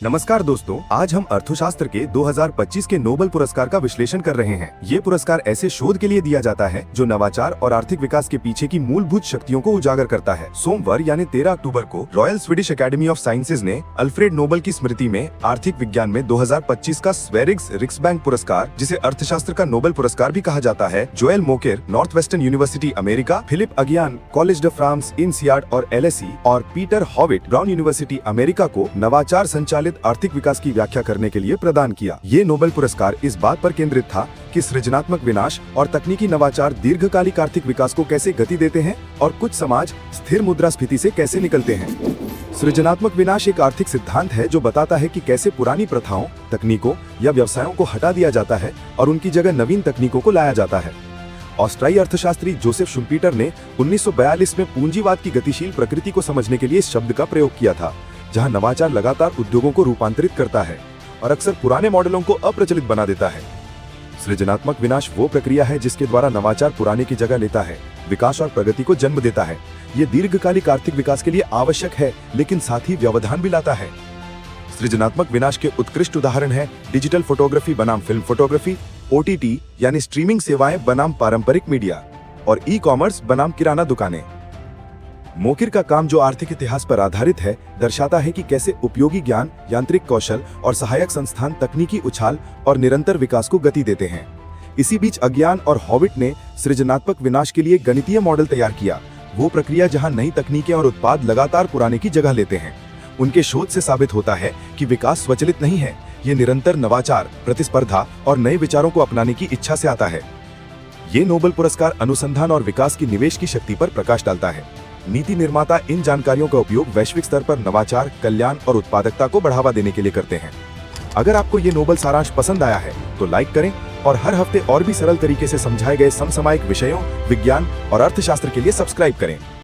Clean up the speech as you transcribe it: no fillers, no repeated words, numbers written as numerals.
नमस्कार दोस्तों, आज हम अर्थशास्त्र के 2025 के नोबेल पुरस्कार का विश्लेषण कर रहे हैं। ये पुरस्कार ऐसे शोध के लिए दिया जाता है जो नवाचार और आर्थिक विकास के पीछे की मूलभूत शक्तियों को उजागर करता है। सोमवार यानी 13 अक्टूबर को royal Swedish academy of sciences ने अल्फ्रेड नोबेल की स्मृति में आर्थिक विज्ञान में 2025 का स्वेरिग्स रिक्सबैंक पुरस्कार, जिसे अर्थशास्त्र का नोबेल पुरस्कार भी कहा जाता है, Joel Mokyr Northwestern University America, Philippe Aghion College de France INSEAD और LSE और Peter Howitt Brown University America को नवाचार संचालित आर्थिक विकास की व्याख्या करने के लिए प्रदान किया। ये नोबेल पुरस्कार इस बात पर केंद्रित था कि सृजनात्मक विनाश और तकनीकी नवाचार दीर्घकालिक आर्थिक विकास को कैसे गति देते हैं और कुछ समाज स्थिर मुद्रास्फीति से कैसे निकलते हैं। सृजनात्मक विनाश एक आर्थिक सिद्धांत है जो बताता है कि कैसे पुरानी प्रथाओं, तकनीकों या व्यवसायों को हटा दिया जाता है और उनकी जगह नवीन तकनीकों को लाया जाता है। ऑस्ट्रियाई अर्थशास्त्री जोसेफ शुम्पीटर ने 1942 में पूंजीवाद की गतिशील प्रकृति को समझने के लिए इस शब्द का प्रयोग किया था, जहां नवाचार लगातार उद्योगों को रूपांतरित करता है और अक्सर पुराने मॉडलों को अप्रचलित बना देता है। सृजनात्मक विनाश वो प्रक्रिया है जिसके द्वारा नवाचार पुराने की जगह लेता है, विकास और प्रगति को जन्म देता है। ये दीर्घकालिक आर्थिक विकास के लिए आवश्यक है, लेकिन साथ ही व्यवधान भी लाता है। सृजनात्मक विनाश के उत्कृष्ट उदाहरण है डिजिटल फोटोग्राफी बनाम फिल्म फोटोग्राफी, OTT यानी स्ट्रीमिंग सेवाएं बनाम पारंपरिक मीडिया और ई-कॉमर्स बनाम किराना दुकानें। मोकिर का काम, जो आर्थिक इतिहास पर आधारित है, दर्शाता है कि कैसे उपयोगी ज्ञान, यांत्रिक कौशल और सहायक संस्थान तकनीकी उछाल और निरंतर विकास को गति देते हैं। इसी बीच अज्ञान और हॉविट ने सृजनात्मक विनाश के लिए गणितीय मॉडल तैयार किया, वो प्रक्रिया जहां नई तकनीकें और उत्पाद लगातार पुराने की जगह लेते हैं। उनके शोध से साबित होता है कि विकास स्वचालित नहीं है, ये निरंतर नवाचार, प्रतिस्पर्धा और नए विचारों को अपनाने की इच्छा से आता है। ये नोबेल पुरस्कार अनुसंधान और विकास की निवेश की शक्ति पर प्रकाश डालता है। नीति निर्माता इन जानकारियों का उपयोग वैश्विक स्तर पर नवाचार, कल्याण और उत्पादकता को बढ़ावा देने के लिए करते हैं। अगर आपको ये नोबेल सारांश पसंद आया है तो लाइक करें और हर हफ्ते और भी सरल तरीके से समझाए गए समसामयिक विषयों, विज्ञान और अर्थशास्त्र के लिए सब्सक्राइब करें।